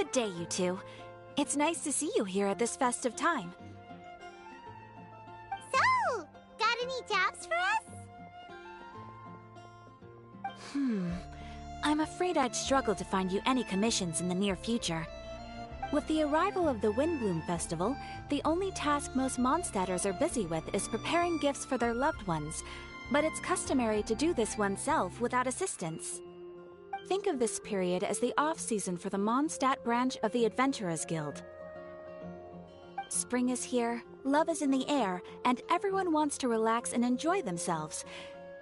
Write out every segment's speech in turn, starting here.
Good day, you two. It's nice to see you here at this festive time. So, got any jobs for us? I'm afraid I'd struggle to find you any commissions in the near future. With the arrival of the Windbloom Festival, the only task most Mondstadters are busy with is preparing gifts for their loved ones, but it's customary to do this oneself without assistance. Think of this period as the off-season for the Mondstadt branch of the Adventurers Guild. Spring is here, love is in the air, and everyone wants to relax and enjoy themselves.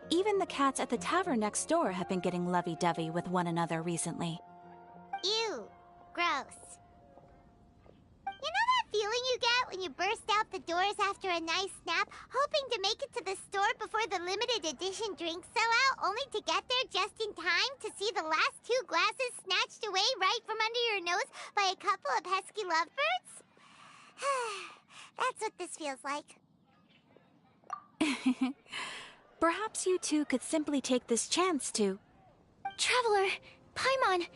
Even the cats at the tavern next door have been getting lovey-dovey with one another recently. Ew. Gross. You know that feeling you get when you burst out the doors after a nice nap, hoping to make it to the store before the limited edition drinks sell out, only to get there just in time to see the last 2 glasses snatched away right from under your nose by a couple of pesky lovebirds? That's what this feels like. Perhaps you two could simply take this chance to... Traveler! Paimon!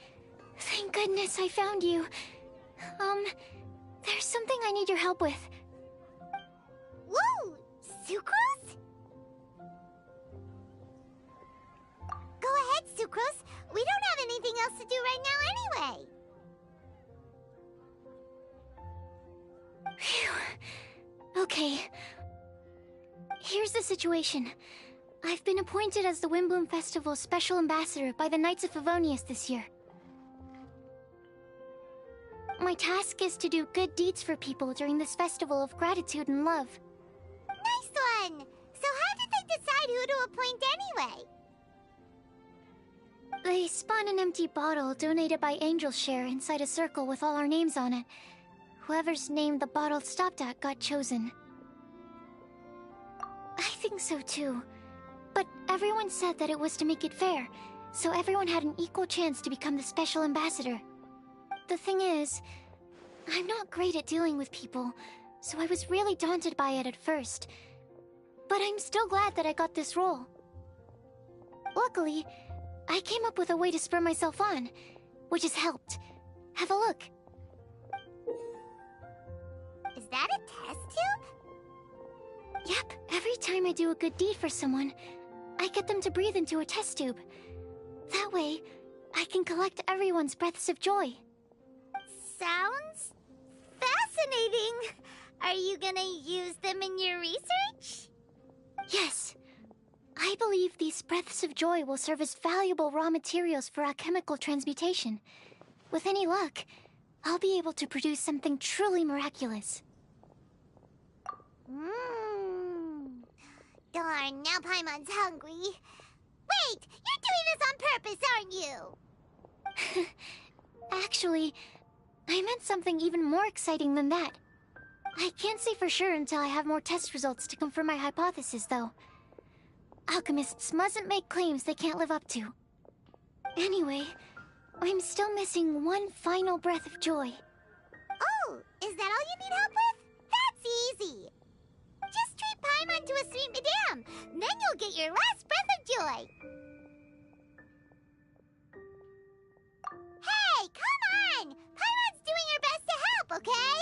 Thank goodness I found you. There's something I need your help with. Woo! Sucrose? Go ahead, Sucrose. We don't have anything else to do right now anyway. Phew. Okay. Here's the situation. I've been appointed as the Windbloom Festival's special ambassador by the Knights of Favonius this year. My task is to do good deeds for people during this festival of gratitude and love. Nice one! So how did they decide who to appoint anyway? They spun an empty bottle donated by Angel's Share inside a circle with all our names on it. Whoever's name the bottle stopped at got chosen. I think so too. But everyone said that it was to make it fair, so everyone had an equal chance to become the special ambassador. The thing is, I'm not great at dealing with people, so I was really daunted by it at first. But I'm still glad that I got this role. Luckily, I came up with a way to spur myself on, which has helped. Have a look. Is that a test tube? Yep, every time I do a good deed for someone, I get them to breathe into a test tube. That way, I can collect everyone's breaths of joy. Sounds fascinating. Are you gonna use them in your research? Yes. I believe these breaths of joy will serve as valuable raw materials for alchemical transmutation. With any luck, I'll be able to produce something truly miraculous. Darn, now Paimon's hungry. Wait, you're doing this on purpose, aren't you? Actually, I meant something even more exciting than that. I can't say for sure until I have more test results to confirm my hypothesis, though. Alchemists mustn't make claims they can't live up to. Anyway, I'm still missing one final breath of joy. Oh, is that all you need help with? That's easy. Just treat Paimon to a sweet madame, then you'll get your last breath of joy. Hey, come on! Paimon's doing her best to help, okay?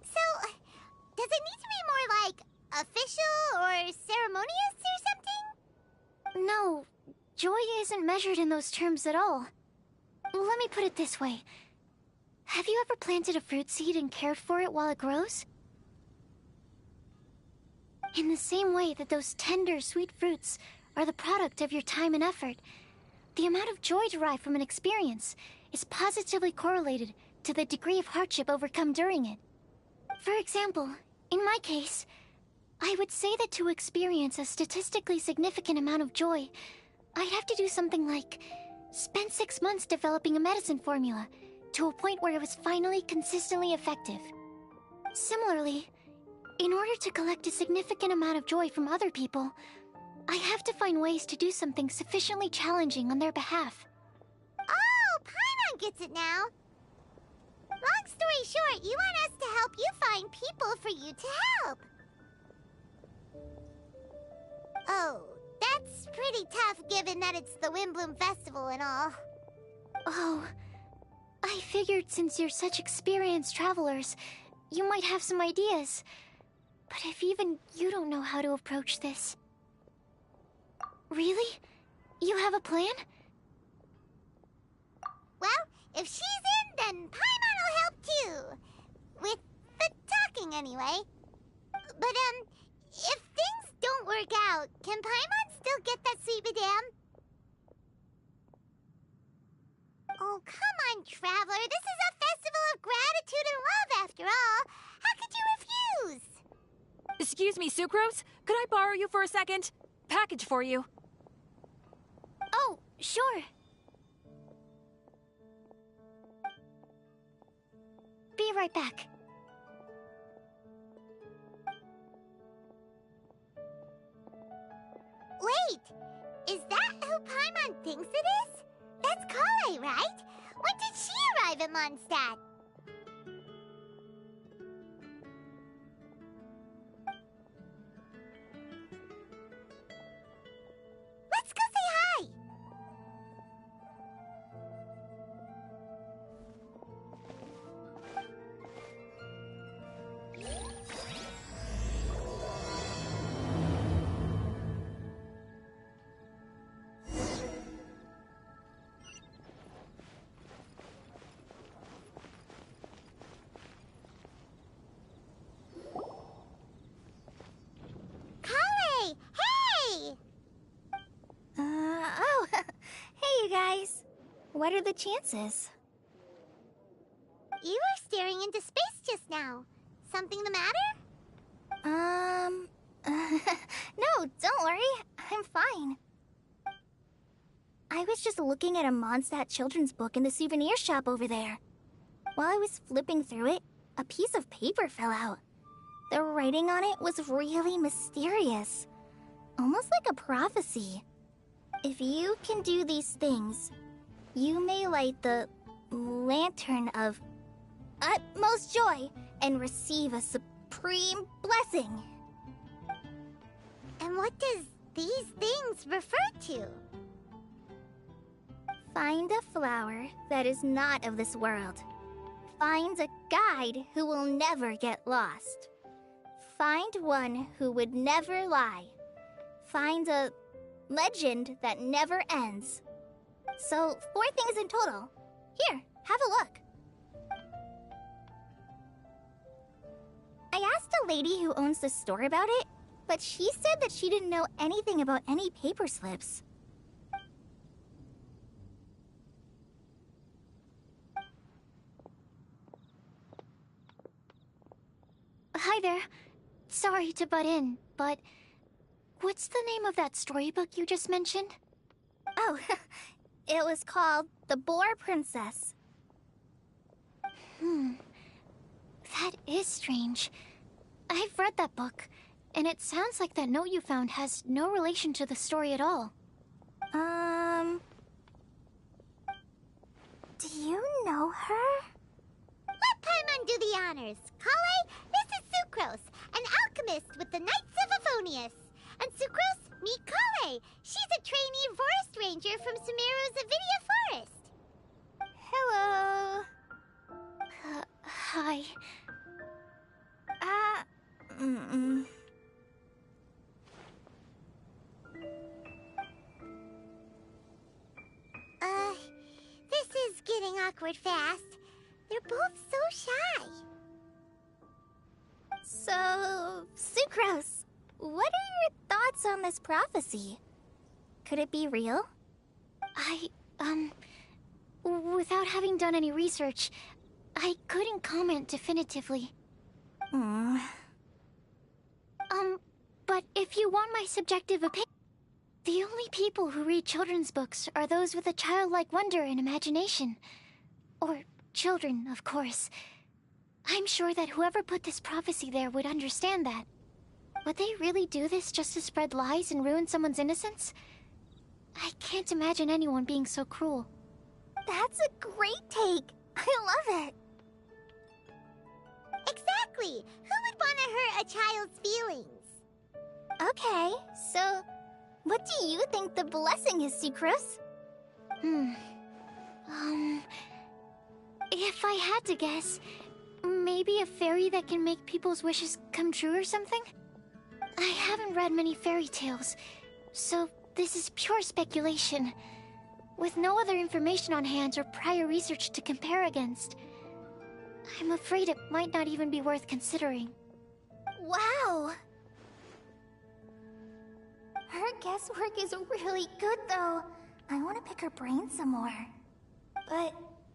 So, does it need to be more like official or ceremonious or something? No, joy isn't measured in those terms at all. Let me put it this way. Have you ever planted a fruit seed and cared for it while it grows? In the same way that those tender, sweet fruits are the product of your time and effort, the amount of joy derived from an experience is positively correlated to the degree of hardship overcome during it. For example, in my case, I would say that to experience a statistically significant amount of joy, I'd have to do something like spend 6 months developing a medicine formula to a point where it was finally consistently effective. Similarly, in order to collect a significant amount of joy from other people, I have to find ways to do something sufficiently challenging on their behalf. Oh, Paimon gets it now. Long story short, you want us to help you find people for you to help. Oh, that's pretty tough given that it's the Windbloom Festival and all. Oh, figured since you're such experienced travelers, you might have some ideas. But if even you don't know how to approach this... Really? You have a plan? Well, if she's in, then Paimon will help too. With the talking, anyway. But, if things don't work out, can Paimon still get that sweet madame? Oh, come on, Traveler. This is a festival of gratitude and love, after all. How could you refuse? Excuse me, Sucrose? Could I borrow you for a second? Package for you. Oh, sure. Be right back. Wait, is that who Paimon thinks it is? That's Kale, right? When did she arrive at Mondstadt? Let's go say hi! Kale! Hey! Oh, hey you guys. What are the chances? You were staring into space just now. Something the matter? No, don't worry. I'm fine. I was just looking at a Mondstadt children's book in the souvenir shop over there. While I was flipping through it, a piece of paper fell out. The writing on it was really mysterious. Almost like a prophecy. If you can do these things, you may light the lantern of utmost joy and receive a supreme blessing. And what does these things refer to? Find a flower that is not of this world. Find a guide who will never get lost. Find one who would never lie. Find a legend that never ends. So, 4 things in total. Here, have a look. I asked a lady who owns the store about it, but she said that she didn't know anything about any paper slips. Hi there. Sorry to butt in, but what's the name of that storybook you just mentioned? Oh, it was called The Boar Princess. That is strange. I've read that book, and it sounds like that note you found has no relation to the story at all. Do you know her? Let Paimon do the honors. Kale, this is Sucrose, an alchemist with the Knights of Avonius. And Sucrose, meet Kale. She's a trainee forest ranger from Sumeru's Avidia Forest. Hello. Hi. This is getting awkward fast. They're both so shy. So, Sucrose, what are your thoughts on this prophecy? Could it be real? Without having done any research, I couldn't comment definitively. But if you want my subjective opinion, the only people who read children's books are those with a childlike wonder and imagination. Or children, of course. I'm sure that whoever put this prophecy there would understand that. Would they really do this just to spread lies and ruin someone's innocence? I can't imagine anyone being so cruel. That's a great take. I love it. Exactly. Who would want to hurt a child's feelings? Okay, so what do you think the blessing is, Sucrose? It If I had to guess, maybe a fairy that can make people's wishes come true or something? I haven't read many fairy tales, so this is pure speculation. With no other information on hand or prior research to compare against, I'm afraid it might not even be worth considering. Wow! Her guesswork is really good, though. I want to pick her brain some more. But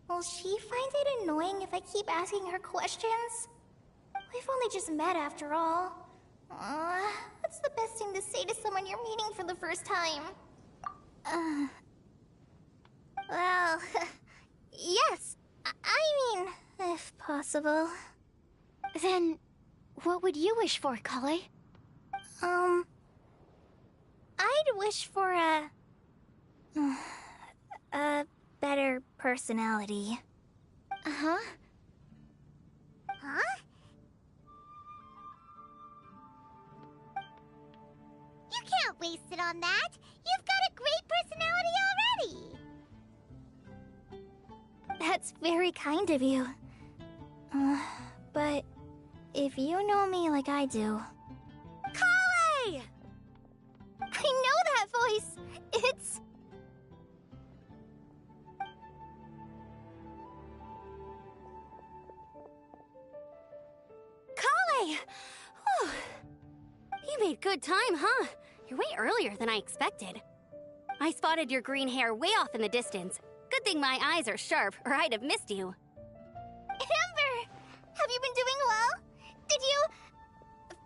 will she find it annoying if I keep asking her questions? We've only just met after all. What's the best thing to say to someone you're meeting for the first time? Well, yes. I mean, if possible. Then, what would you wish for, Kale? I'd wish for a better personality. Uh-huh. Huh? You can't waste it on that. You've got a great personality already. That's very kind of you. But if you know me like I do... Kale! I know that voice! It's... Kale! Whew. You made good time, huh? You're way earlier than I expected. I spotted your green hair way off in the distance. Good thing my eyes are sharp, or I'd have missed you. Amber! Have you been doing well? Did you...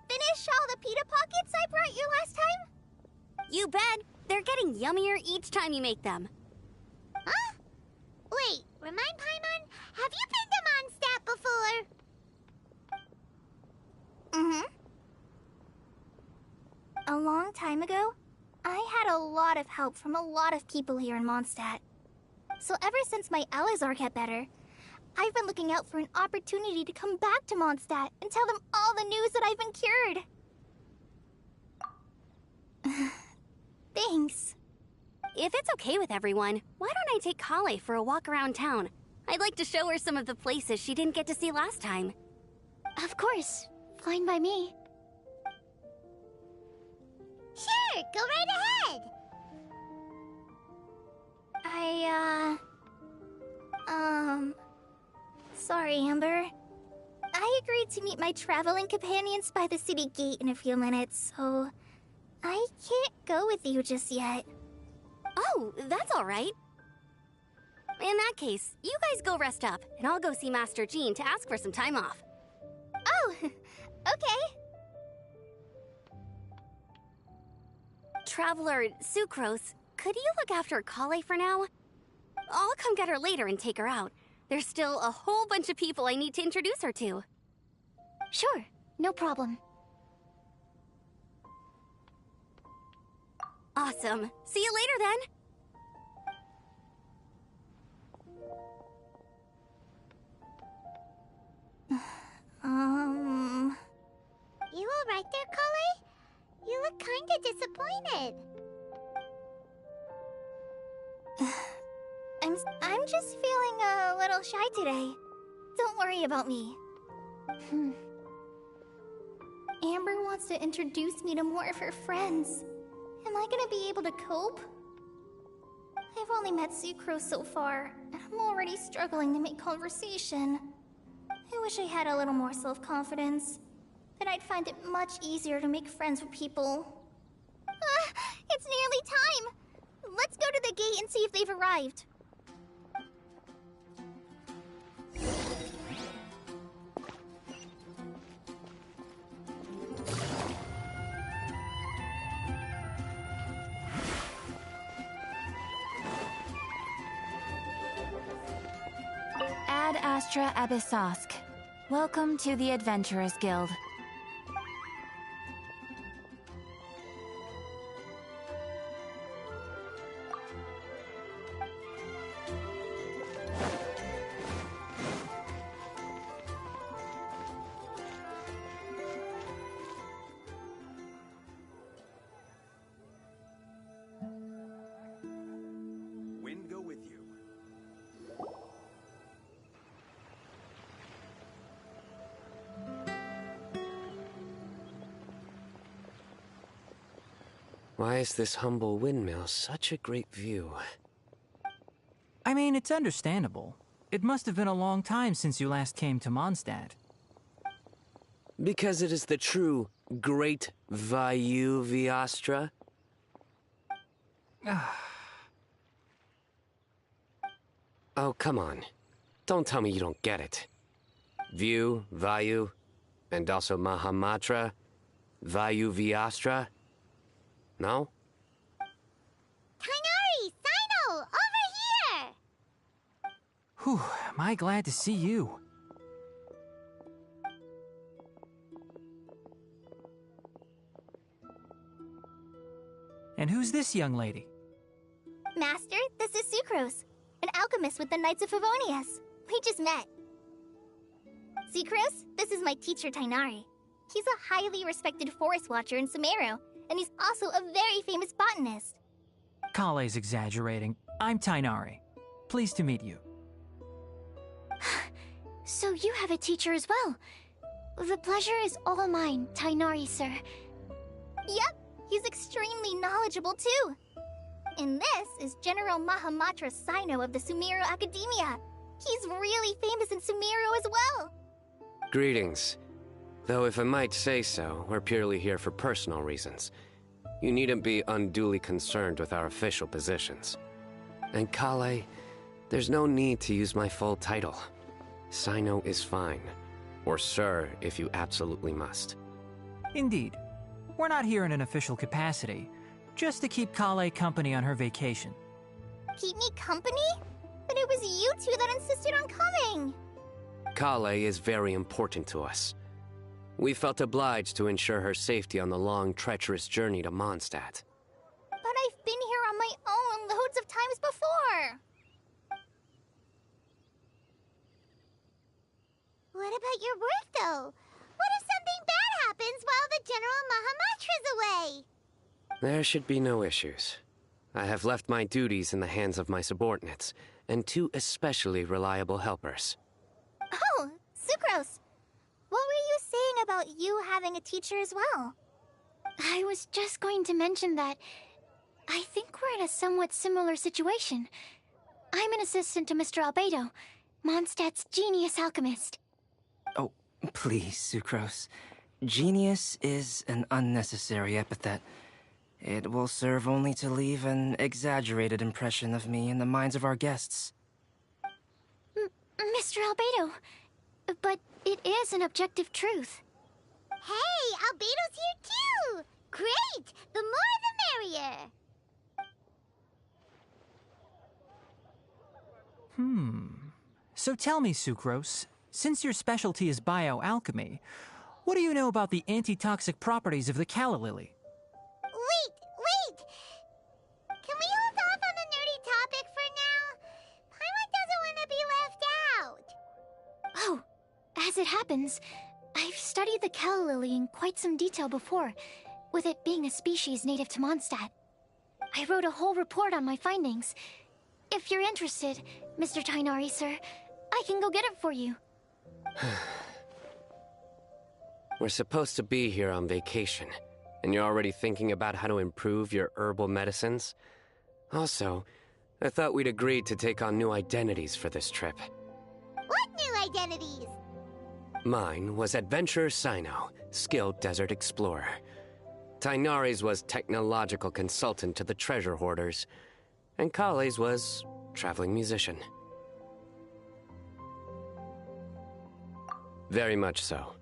finish all the pita pockets I brought you last time? You bet. They're getting yummier each time you make them. Huh? Wait, remind Paimon, have you been to Mondstadt before? Mm-hmm. A long time ago, I had a lot of help from a lot of people here in Mondstadt. So ever since my Elizar got better, I've been looking out for an opportunity to come back to Mondstadt and tell them all the news that I've been cured. Thanks. If it's okay with everyone, why don't I take Kale for a walk around town? I'd like to show her some of the places she didn't get to see last time. Of course. Fine by me. Sure, go right ahead. Sorry, Amber. I agreed to meet my traveling companions by the city gate in a few minutes, so I can't go with you just yet. Oh, that's all right. In that case, you guys go rest up, and I'll go see Master Jean to ask for some time off. Oh, okay. Traveler Sucrose, could you look after Kale for now? I'll come get her later and take her out. There's still a whole bunch of people I need to introduce her to. Sure, no problem. Awesome. See you later then. You all right there, Kale? You look kinda disappointed. I'm just feeling a little shy today. Don't worry about me. Amber wants to introduce me to more of her friends. Am I gonna be able to cope? I've only met Sucrose so far, and I'm already struggling to make conversation. I wish I had a little more self-confidence. Then I'd find it much easier to make friends with people. It's nearly time! Let's go to the gate and see if they've arrived. Ad Astra Abyssosk. Welcome to the Adventurers Guild. Wind go with you. Why is this humble windmill such a great view? I mean, it's understandable. It must have been a long time since you last came to Mondstadt. Because it is the true Great Vayu Viastra? Oh, come on. Don't tell me you don't get it. View, Vayu, and also Mahamatra, Vayu Viastra? No? Kainari! Sino! Over here! Whew, am I glad to see you. And who's this young lady? Master, this is Sucrose, an alchemist with the Knights of Favonius. We just met. Sucrose, this is my teacher, Tainari. He's a highly respected forest watcher in Sumeru, and he's also a very famous botanist. Kale's exaggerating. I'm Tainari. Pleased to meet you. So you have a teacher as well. The pleasure is all mine, Tainari, sir. Yep, he's extremely knowledgeable too. And this is General Mahamatra Sino of the Sumeru Academia. He's really famous in Sumeru as well. Greetings. Though if I might say so, we're purely here for personal reasons. You needn't be unduly concerned with our official positions. And Kale, there's no need to use my full title. Sino is fine. Or sir, if you absolutely must. Indeed. We're not here in an official capacity, just to keep Kale company on her vacation. Keep me company? But it was you two that insisted on coming. Kale is very important to us. We felt obliged to ensure her safety on the long, treacherous journey to Mondstadt. But I've been here on my own loads of times before. What about your work, though? What if something bad happens while the General Mahamatra's away? There should be no issues. I have left my duties in the hands of my subordinates, and two especially reliable helpers. Oh, Sucrose. What were you saying about you having a teacher as well? I was just going to mention that I think we're in a somewhat similar situation. I'm an assistant to Mr. Albedo, Mondstadt's genius alchemist. Oh, please, Sucrose. Genius is an unnecessary epithet. It will serve only to leave an exaggerated impression of me in the minds of our guests. Mr. Albedo, but it is an objective truth. Hey, Albedo's here too! Great! The more the merrier! So tell me, Sucrose, since your specialty is bioalchemy, what do you know about the antitoxic properties of the calla lily? Wait! Can we hold off on the nerdy topic for now? Paimon doesn't want to be left out. Oh, as it happens, I've studied the calla lily in quite some detail before, with it being a species native to Mondstadt. I wrote a whole report on my findings. If you're interested, Mr. Tainari, sir, I can go get it for you. We're supposed to be here on vacation, and you're already thinking about how to improve your herbal medicines? Also, I thought we'd agreed to take on new identities for this trip. What new identities? Mine was Adventurer Sino, skilled desert explorer. Tainari's was technological consultant to the treasure hoarders, and Kale's was traveling musician. Very much so.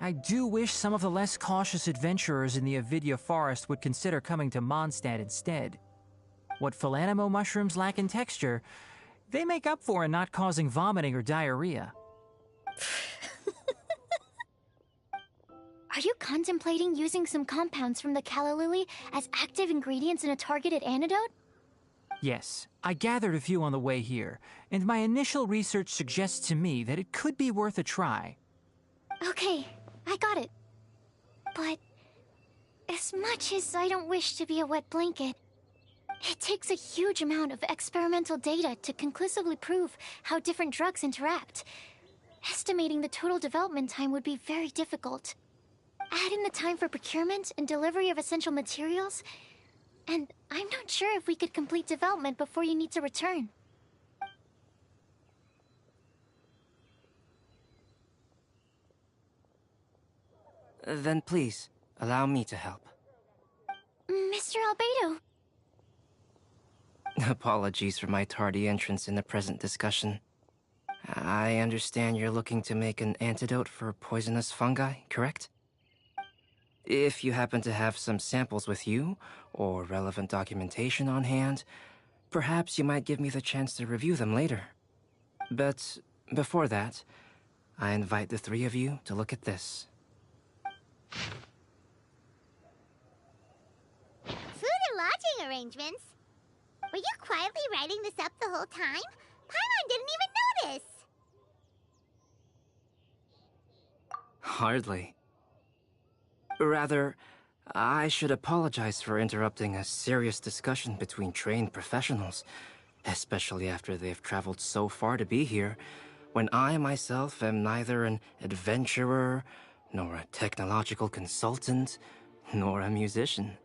I do wish some of the less cautious adventurers in the Avidya forest would consider coming to Mondstadt instead. What Philanimo mushrooms lack in texture, they make up for in not causing vomiting or diarrhea. Are you contemplating using some compounds from the calla lily as active ingredients in a targeted antidote? Yes, I gathered a few on the way here, and my initial research suggests to me that it could be worth a try. Okay, I got it. But as much as I don't wish to be a wet blanket, it takes a huge amount of experimental data to conclusively prove how different drugs interact. Estimating the total development time would be very difficult. add in the time for procurement and delivery of essential materials, and I'm not sure if we could complete development before you need to return. Then please, allow me to help. Mr. Albedo. Apologies for my tardy entrance in the present discussion. I understand you're looking to make an antidote for poisonous fungi, correct? If you happen to have some samples with you, or relevant documentation on hand, perhaps you might give me the chance to review them later. But before that, I invite the three of you to look at this. Food and lodging arrangements? Were you quietly writing this up the whole time? Paimon didn't even notice! Hardly. Rather, I should apologize for interrupting a serious discussion between trained professionals, especially after they've traveled so far to be here, when I myself am neither an adventurer, nor a technological consultant, nor a musician.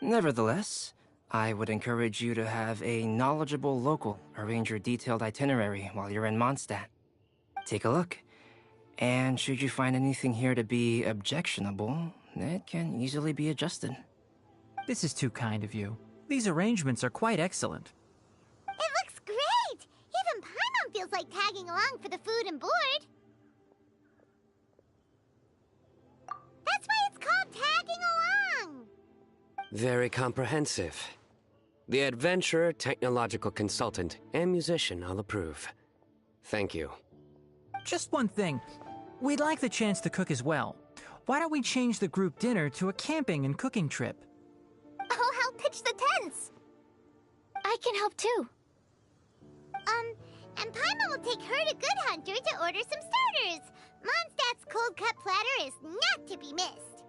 Nevertheless, I would encourage you to have a knowledgeable local arrange your detailed itinerary while you're in Mondstadt. Take a look, and should you find anything here to be objectionable, it can easily be adjusted. This is too kind of you. These arrangements are quite excellent. It looks great! Even Paimon feels like tagging along for the food and board. That's why it's called tagging along! Very comprehensive. The adventurer, technological consultant, and musician all approve. Thank you. Just one thing. We'd like the chance to cook as well. Why don't we change the group dinner to a camping and cooking trip? I'll help pitch the tents. I can help too. And Paimon will take her to Good Hunter to order some starters. Mondstadt's cold-cut platter is not to be missed.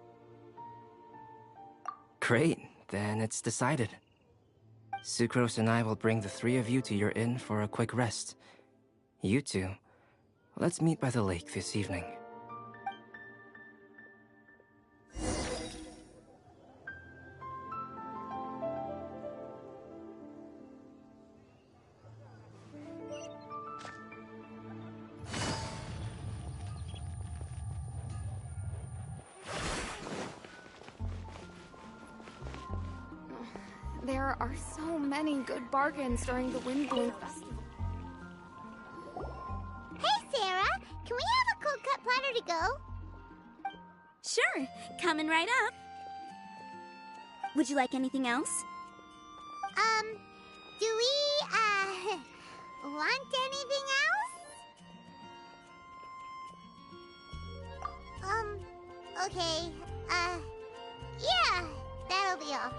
Great, then it's decided. Sucrose and I will bring the three of you to your inn for a quick rest. You two, let's meet by the lake this evening. There are so many good bargains during the Windbloom Festival. Hey, Sarah! Can we have a cold-cut platter to go? Sure, coming right up. Would you like anything else? Do we, want anything else? Okay, yeah, that'll be all.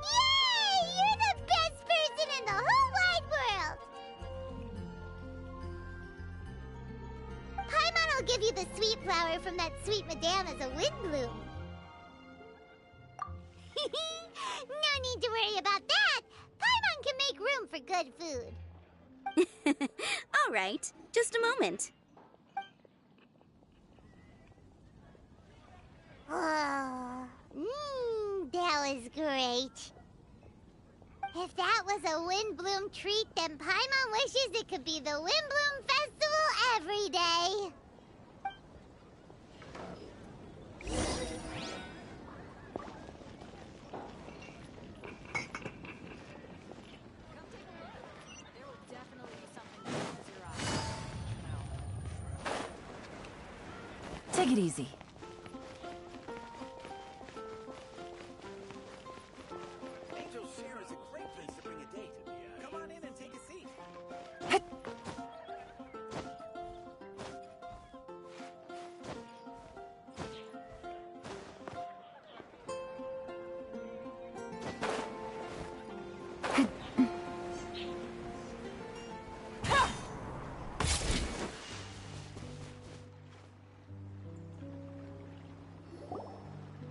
Yay! You're the best person in the whole wide world! Paimon will give you the sweet flower from that sweet madame as a windbloom. No need to worry about that! Paimon can make room for good food. All right, just a moment. Oh, that was great. If that was a Windbloom treat, then Paimon wishes it could be the Windbloom Festival every day. Take it easy.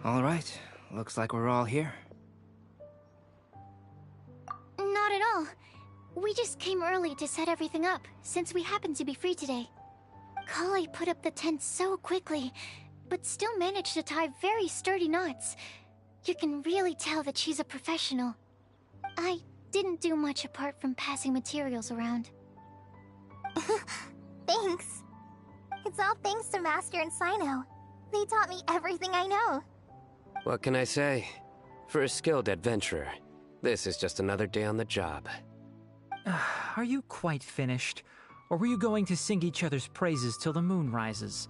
All right, looks like we're all here. Not at all. We just came early to set everything up, since we happen to be free today. Kale put up the tent so quickly, but still managed to tie very sturdy knots. You can really tell that she's a professional. I didn't do much apart from passing materials around. Thanks. It's all thanks to Master and Sino. They taught me everything I know. What can I say? For a skilled adventurer, this is just another day on the job. Are you quite finished? Or were you going to sing each other's praises till the moon rises?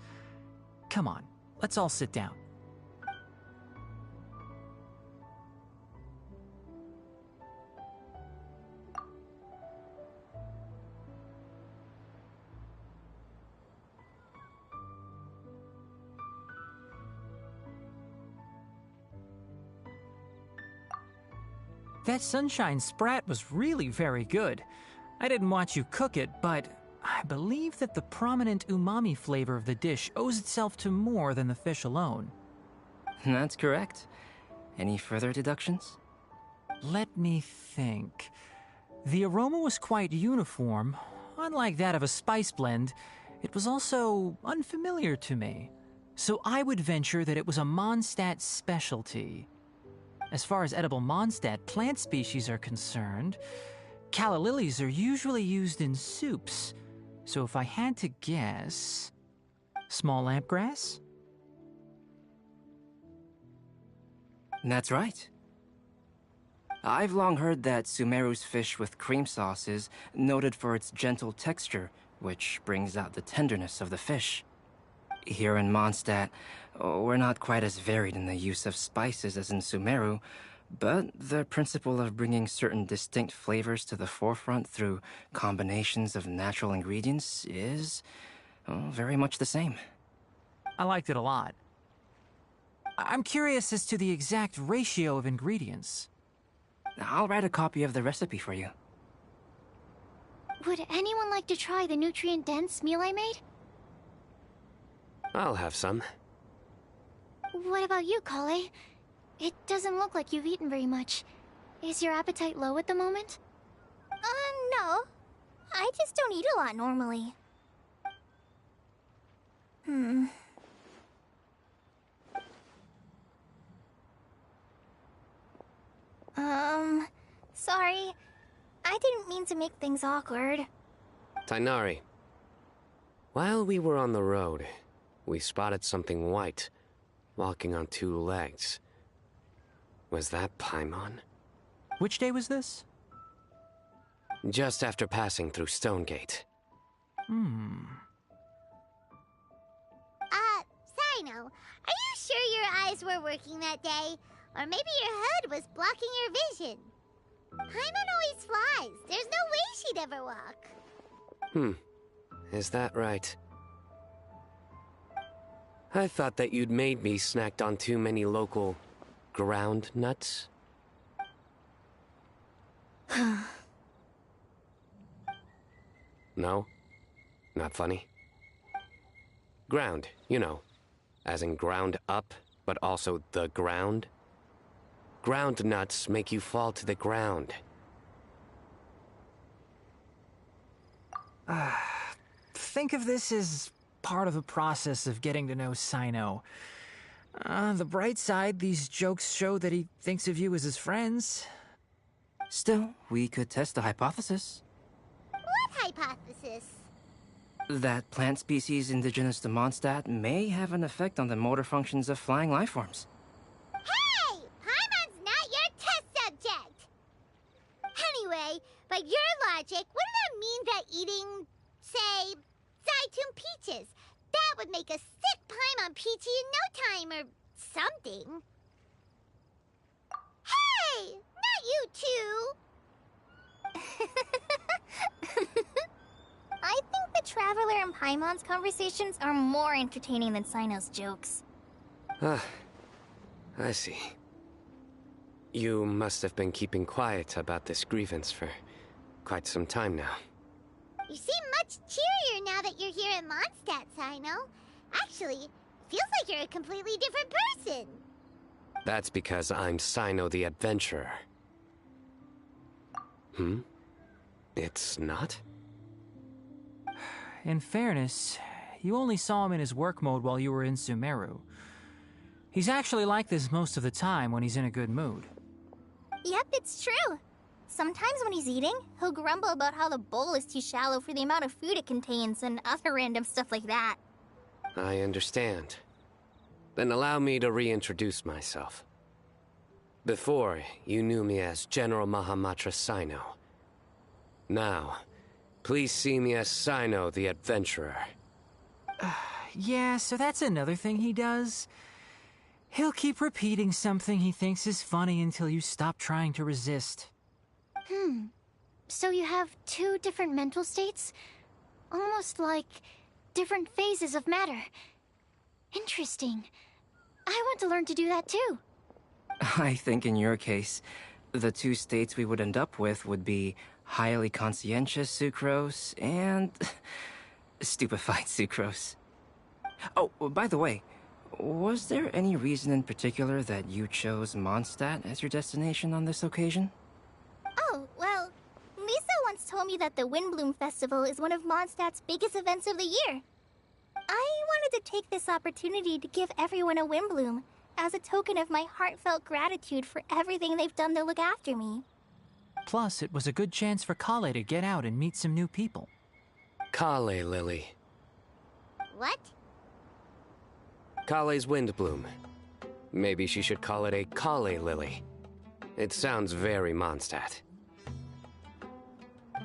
Come on, let's all sit down. That sunshine sprat was really very good. I didn't watch you cook it, but I believe that the prominent umami flavor of the dish owes itself to more than the fish alone. That's correct. Any further deductions? Let me think. The aroma was quite uniform. Unlike that of a spice blend, it was also unfamiliar to me. So I would venture that it was a Mondstadt specialty. As far as edible Mondstadt plant species are concerned, calla lilies are usually used in soups. So if I had to guess... small lampgrass? That's right. I've long heard that Sumeru's fish with cream sauce is noted for its gentle texture, which brings out the tenderness of the fish. Here in Mondstadt, we're not quite as varied in the use of spices as in Sumeru, but the principle of bringing certain distinct flavors to the forefront through combinations of natural ingredients is very much the same. I liked it a lot. I'm curious as to the exact ratio of ingredients. I'll write a copy of the recipe for you. Would anyone like to try the nutrient-dense meal I made? I'll have some. What about you, Kale? It doesn't look like you've eaten very much. Is your appetite low at the moment? No. I just don't eat a lot normally. Sorry. I didn't mean to make things awkward. Tighnari, while we were on the road, we spotted something white, walking on two legs. Was that Paimon? Which day was this? Just after passing through Stonegate. Sino, are you sure your eyes were working that day? Or maybe your hood was blocking your vision? Paimon always flies. There's no way she'd ever walk. Is that right? I thought that you'd made me snacked on too many local ground nuts. No? Not funny? Ground, you know. As in ground up, but also the ground. Ground nuts make you fall to the ground. Think of this as part of the process of getting to know Sino. The bright side, these jokes show that he thinks of you as his friends. Still, we could test the hypothesis. What hypothesis? That plant species indigenous to Mondstadt may have an effect on the motor functions of flying lifeforms. Hey! Paimon's not your test subject! Anyway, by your logic, wouldn't that mean that eating, say, Zaitun peaches, that would make a sick Paimon peachy in no time or something? Hey! Not you two! I think the Traveler and Paimon's conversations are more entertaining than Sino's jokes. I see. You must have been keeping quiet about this grievance for quite some time now. You seem much cheerier now that you're here in Mondstadt, Sino. Actually, feels like you're a completely different person. That's because I'm Sino the Adventurer. It's not? In fairness, You only saw him in his work mode while you were in Sumeru. He's actually like this most of the time when he's in a good mood. Yep, it's true. Sometimes when he's eating, he'll grumble about how the bowl is too shallow for the amount of food it contains and other random stuff like that. I understand. Then allow me to reintroduce myself. Before, you knew me as General Mahamatra Sino. Now, please see me as Sino the Adventurer. Yeah, so that's another thing he does. He'll keep repeating something he thinks is funny until you stop trying to resist. So you have two different mental states? Almost like different phases of matter. Interesting. I want to learn to do that too. I think in your case, the two states we would end up with would be highly conscientious sucrose and stupefied sucrose. Oh, by the way, was there any reason in particular that you chose Mondstadt as your destination on this occasion? Oh, well, Lisa once told me that the Windbloom Festival is one of Mondstadt's biggest events of the year. I wanted to take this opportunity to give everyone a Windbloom as a token of my heartfelt gratitude for everything they've done to look after me. Plus, it was a good chance for Kale to get out and meet some new people. Kale Lily. What? Kale's Windbloom. Maybe she should call it a Kale Lily. It sounds very Mondstadt.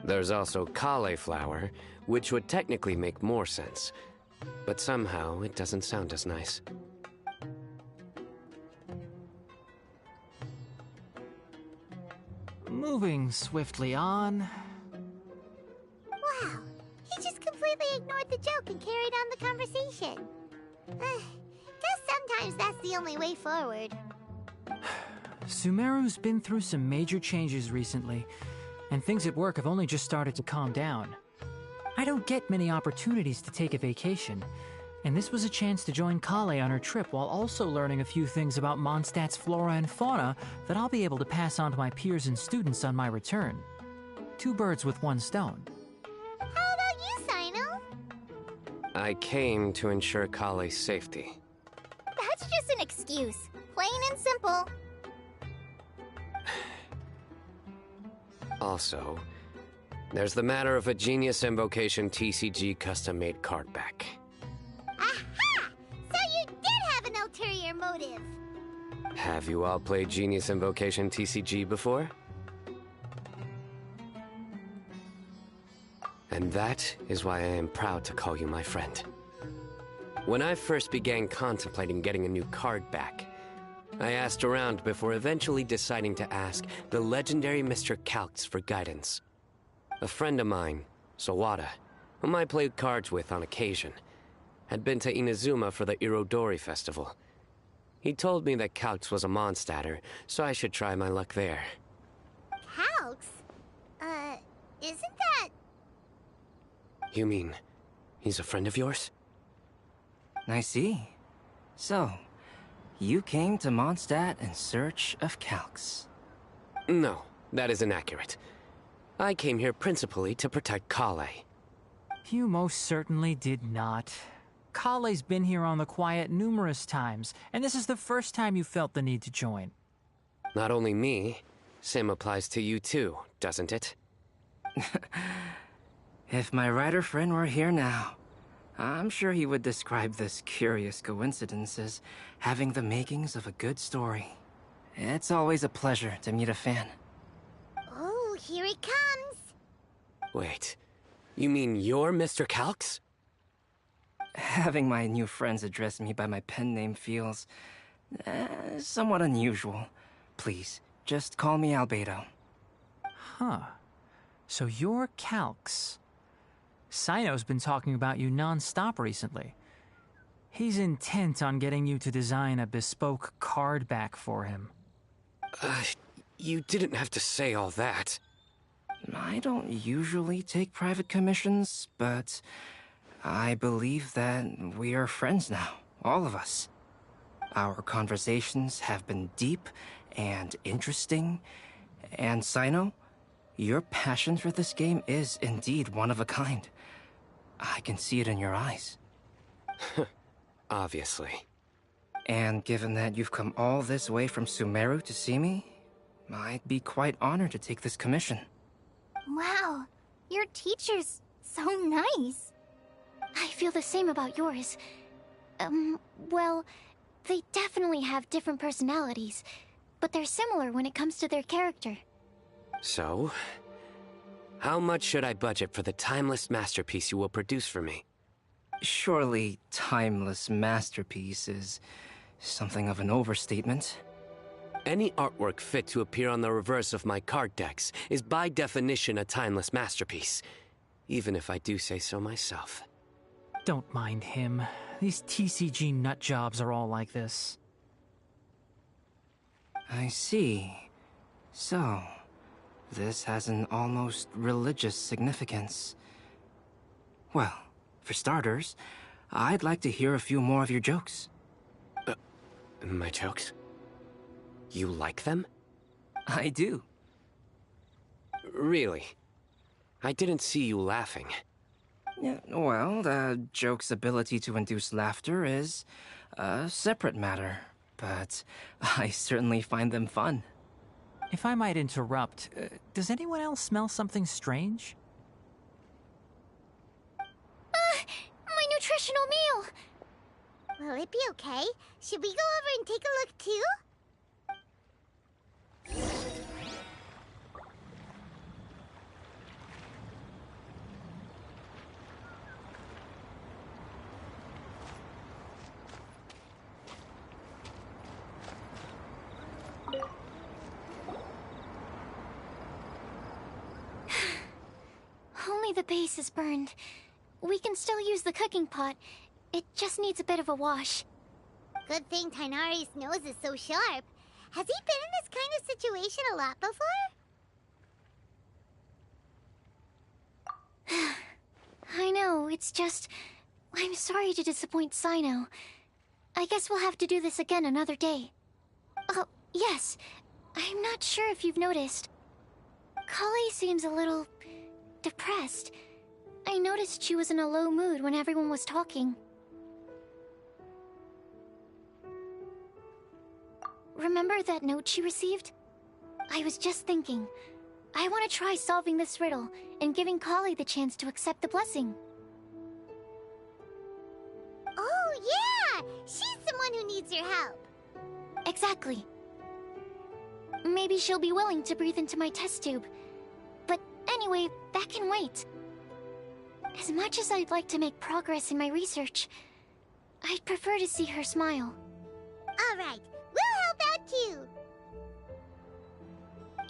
There's also cauliflower, which would technically make more sense. But somehow, it doesn't sound as nice. Moving swiftly on. Wow, he just completely ignored the joke and carried on the conversation. Guess sometimes that's the only way forward. Sumeru's been through some major changes recently, and things at work have only just started to calm down. I don't get many opportunities to take a vacation, and this was a chance to join Kale on her trip while also learning a few things about Mondstadt's flora and fauna that I'll be able to pass on to my peers and students on my return. Two birds with one stone. How about you, Sino? I came to ensure Kale's safety. That's just an excuse. Plain and simple. Also, there's the matter of a Genius Invocation TCG custom-made card back. Aha! So you did have an ulterior motive. Have you all played Genius Invocation TCG before? And that is why I am proud to call you my friend. When I first began contemplating getting a new card back, I asked around before eventually deciding to ask the legendary Mr. Calx for guidance. A friend of mine, Sawada, whom I played cards with on occasion, had been to Inazuma for the Irodori festival. He told me that Calx was a Mondstadter, so I should try my luck there. Calx? Isn't that... You mean, he's a friend of yours? I see. So, you came to Mondstadt in search of Calx. No, that is inaccurate. I came here principally to protect Kale. You most certainly did not. Kale's been here on the quiet numerous times, and this is the first time you felt the need to join. Not only me, same applies to you too, doesn't it? If my writer friend were here now, I'm sure he would describe this curious coincidence as having the makings of a good story. It's always a pleasure to meet a fan. Oh, here he comes. Wait, you mean you're Mr. Calx? Having my new friends address me by my pen name feels somewhat unusual. Please, just call me Albedo. Huh. So you're Calx. Sino's been talking about you non-stop recently. He's intent on getting you to design a bespoke card back for him. You didn't have to say all that. I don't usually take private commissions, but I believe that we are friends now, all of us. Our conversations have been deep and interesting, and Sino, your passion for this game is indeed one of a kind. I can see it in your eyes. Obviously. And given that you've come all this way from Sumeru to see me, I'd be quite honored to take this commission. Wow, your teacher's so nice. I feel the same about yours. Well, they definitely have different personalities, but they're similar when it comes to their character. So, how much should I budget for the timeless masterpiece you will produce for me? Surely, timeless masterpiece is something of an overstatement. Any artwork fit to appear on the reverse of my card decks is by definition a timeless masterpiece, even if I do say so myself. Don't mind him. These TCG nut jobs are all like this. I see. So, this has an almost religious significance. Well, for starters, I'd like to hear a few more of your jokes. My jokes? You like them? I do. Really? I didn't see you laughing. Yeah, well, the joke's ability to induce laughter is a separate matter, but I certainly find them fun. If I might interrupt, does anyone else smell something strange? My nutritional meal! Will it be okay? Should we go over and take a look too? Only the base is burned. We can still use the cooking pot. It just needs a bit of a wash. Good thing Tainari's nose is so sharp. Has he been in this kind of situation a lot before? I know, it's just... I'm sorry to disappoint Sino. I guess we'll have to do this again another day. Oh, yes. I'm not sure if you've noticed. Kali seems a little... depressed. I noticed she was in a low mood when everyone was talking. Remember that note she received? I was just thinking. I want to try solving this riddle and giving Kali the chance to accept the blessing. Oh, yeah! She's someone who needs your help. Exactly. Maybe she'll be willing to breathe into my test tube. But anyway, that can wait. As much as I'd like to make progress in my research, I'd prefer to see her smile. All right, we'll help out too.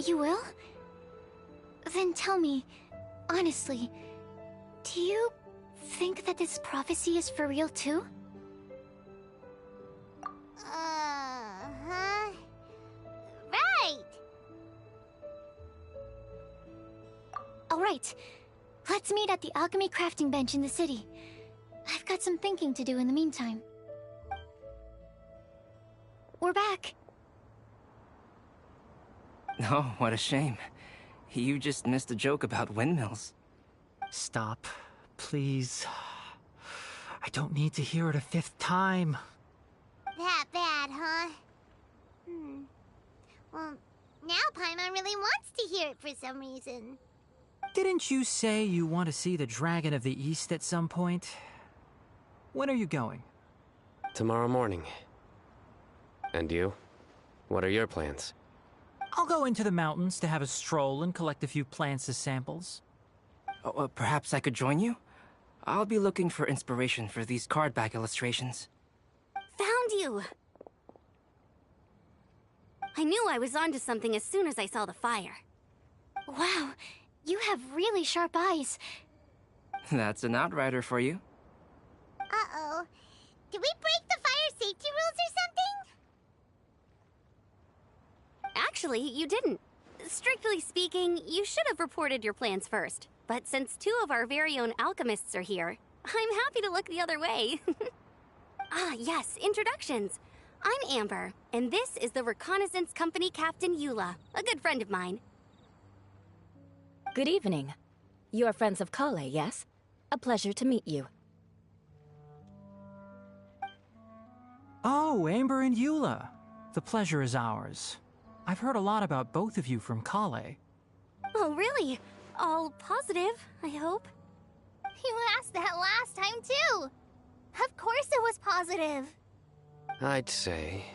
You will? Then tell me, honestly, do you think that this prophecy is for real too? Uh-huh. Right! Alright, let's meet at the alchemy crafting bench in the city. I've got some thinking to do in the meantime. We're back. Oh, what a shame. You just missed a joke about windmills. Stop, please. I don't need to hear it a 5th time. That bad, huh? Well, now Paimon really wants to hear it for some reason. Didn't you say you want to see the Dragon of the East at some point? When are you going? Tomorrow morning. And you? What are your plans? I'll go into the mountains to have a stroll and collect a few plants as samples. Oh, perhaps I could join you? I'll be looking for inspiration for these card back illustrations. Found you! I knew I was onto something as soon as I saw the fire. Wow, you have really sharp eyes. That's an outrider for you. Uh-oh. Did we break the fire safety rules or something? Actually, you didn't. Strictly speaking, you should have reported your plans first. But since 2 of our very own alchemists are here, I'm happy to look the other way. Ah, yes, introductions. I'm Amber, and this is the Reconnaissance Company Captain Eula, a good friend of mine. Good evening. You are friends of Kale, yes? A pleasure to meet you. Oh, Amber and Eula. The pleasure is ours. I've heard a lot about both of you from Kale. Oh, really? All positive, I hope. You asked that last time, too! Of course it was positive! I'd say.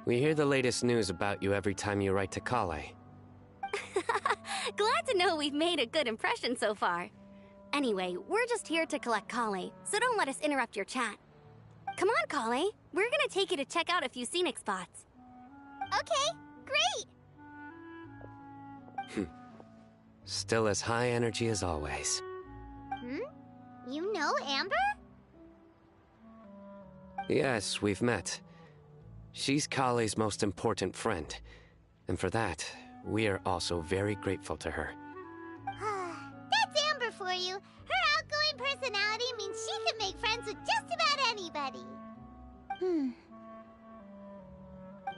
We hear the latest news about you every time you write to Kale. Glad to know we've made a good impression so far. Anyway, we're just here to collect Kale, so don't let us interrupt your chat. Come on, Kale. We're gonna take you to check out a few scenic spots. Okay, great! Still as high energy as always. You know Amber? Yes, we've met. She's Kale's most important friend. And for that, we are also very grateful to her. That's Amber for you. Her outgoing personality means she can make friends with just about anybody.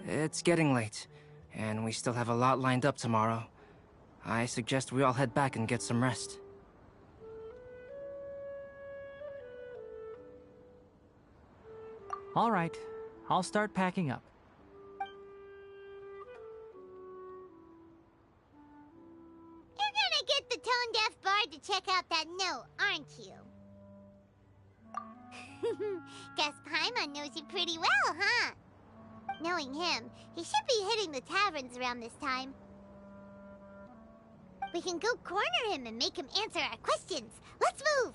It's getting late, and we still have a lot lined up tomorrow. I suggest we all head back and get some rest. All right, I'll start packing up. You're gonna get the tone-deaf bard to check out that note, aren't you? Guess Paimon knows you pretty well, huh? Knowing him, he should be hitting the taverns around this time. We can go corner him and make him answer our questions. Let's move!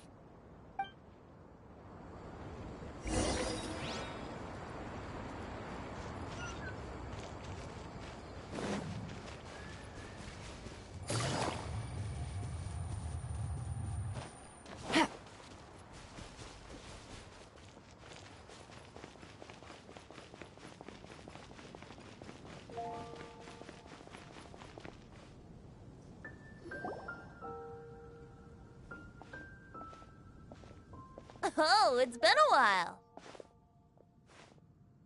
Oh, it's been a while.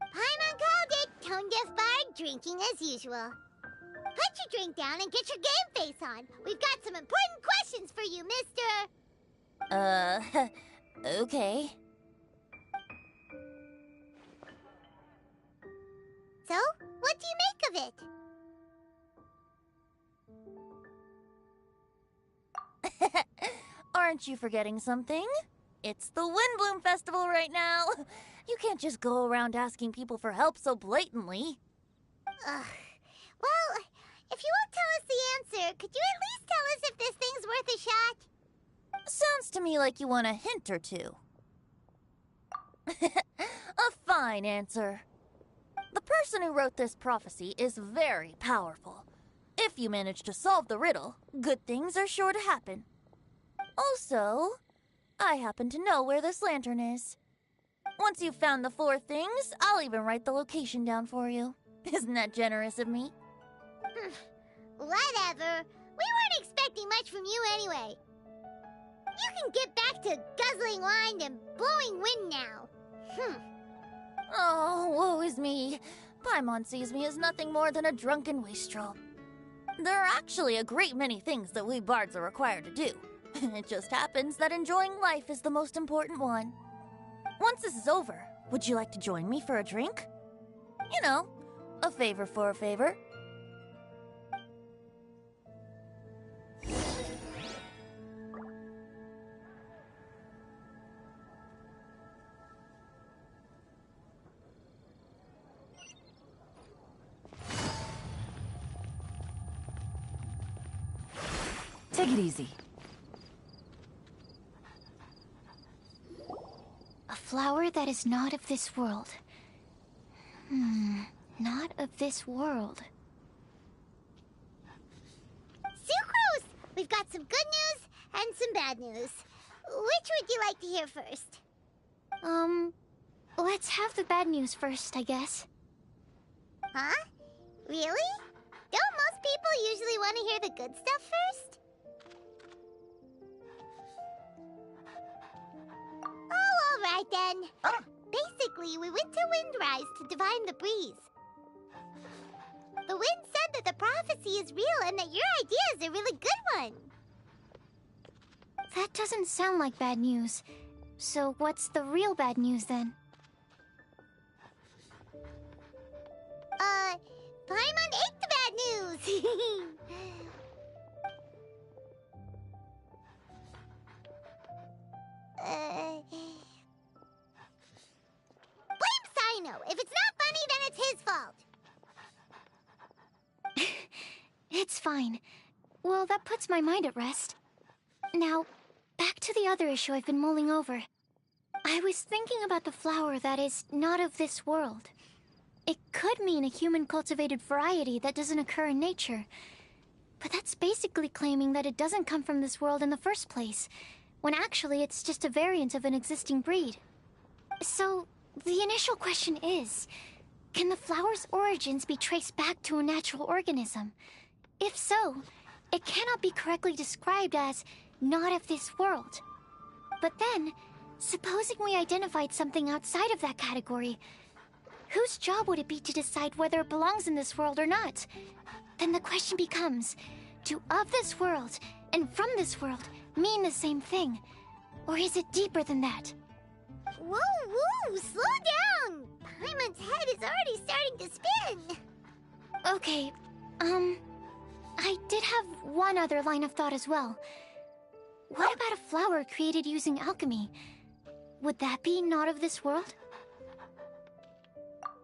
Paimon called it. Tone-deaf bard drinking as usual. Put your drink down and get your game face on. We've got some important questions for you, mister. Okay. So, what do you make of it? Aren't you forgetting something? It's the Windbloom Festival right now. You can't just go around asking people for help so blatantly. Well, if you won't tell us the answer, could you at least tell us if this thing's worth a shot? Sounds to me like you want a hint or two. A fine answer. The person who wrote this prophecy is very powerful. If you manage to solve the riddle, good things are sure to happen. Also, I happen to know where this lantern is. Once you've found the 4 things, I'll even write the location down for you. Isn't that generous of me? Whatever. We weren't expecting much from you anyway. You can get back to guzzling wine and blowing wind now. Oh, woe is me. Paimon sees me as nothing more than a drunken wastrel. There are actually a great many things that we bards are required to do. It just happens that enjoying life is the most important one. Once this is over, would you like to join me for a drink? You know, a favor for a favor. Take it easy. A flower that is not of this world. Not of this world. Sucrose! We've got some good news and some bad news. Which would you like to hear first? Let's have the bad news first, I guess. Huh? Really? Don't most people usually want to hear the good stuff first? Oh, all right then. Basically, we went to Windrise to divine the breeze. The wind said that the prophecy is real and that your idea is a really good one. That doesn't sound like bad news. So what's the real bad news then? Paimon ate the bad news! Blame Sino! If it's not funny, then it's his fault! It's fine. Well, that puts my mind at rest. Now, back to the other issue I've been mulling over. I was thinking about the flower that is not of this world. It could mean a human-cultivated variety that doesn't occur in nature. But that's basically claiming that it doesn't come from this world in the first place, when actually it's just a variant of an existing breed. So, the initial question is, can the flower's origins be traced back to a natural organism? If so, it cannot be correctly described as not of this world. But then, supposing we identified something outside of that category, whose job would it be to decide whether it belongs in this world or not? Then the question becomes, do of this world and from this world mean the same thing? Or is it deeper than that? Whoa, whoa, slow down! Paimon's head is already starting to spin! Okay, I did have one other line of thought as well. What about a flower created using alchemy? Would that be not of this world?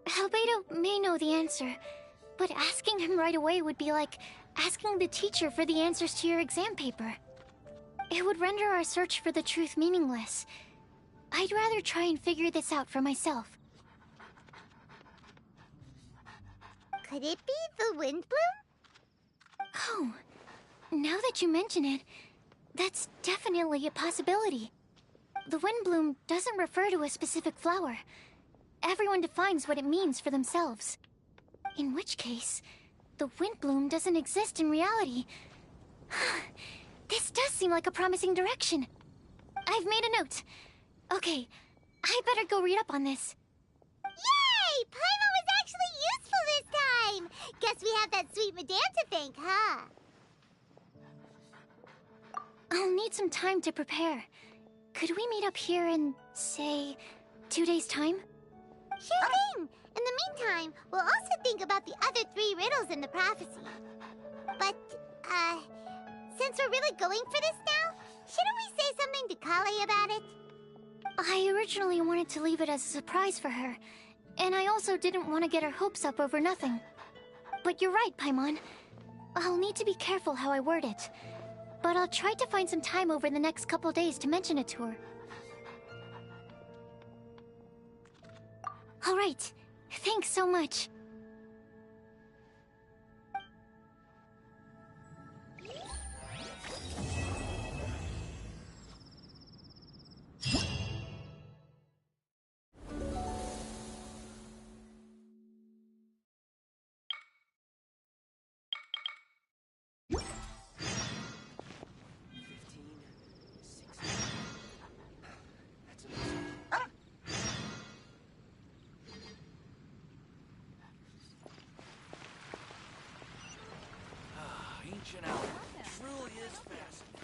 Albedo may know the answer, but asking him right away would be like asking the teacher for the answers to your exam paper. It would render our search for the truth meaningless. I'd rather try and figure this out for myself. Could it be the wind bloom? Oh, now that you mention it, that's definitely a possibility. The wind bloom doesn't refer to a specific flower. Everyone defines what it means for themselves. In which case, the wind bloom doesn't exist in reality. This does seem like a promising direction. I've made a note. Okay, I better go read up on this. Yay! Paimon was actually useful this time! Guess we have that sweet madame to thank, huh? I'll need some time to prepare. Could we meet up here in, say, 2 days' time? Sure thing! In the meantime, we'll also think about the other 3 riddles in the prophecy. But, since we're really going for this now, shouldn't we say something to Kale about it? I originally wanted to leave it as a surprise for her, and I also didn't want to get her hopes up over nothing. But you're right, Paimon. I'll need to be careful how I word it. But I'll try to find some time over the next couple days to mention it to her. All right. Thanks so much. Ancient hour truly is fascinating.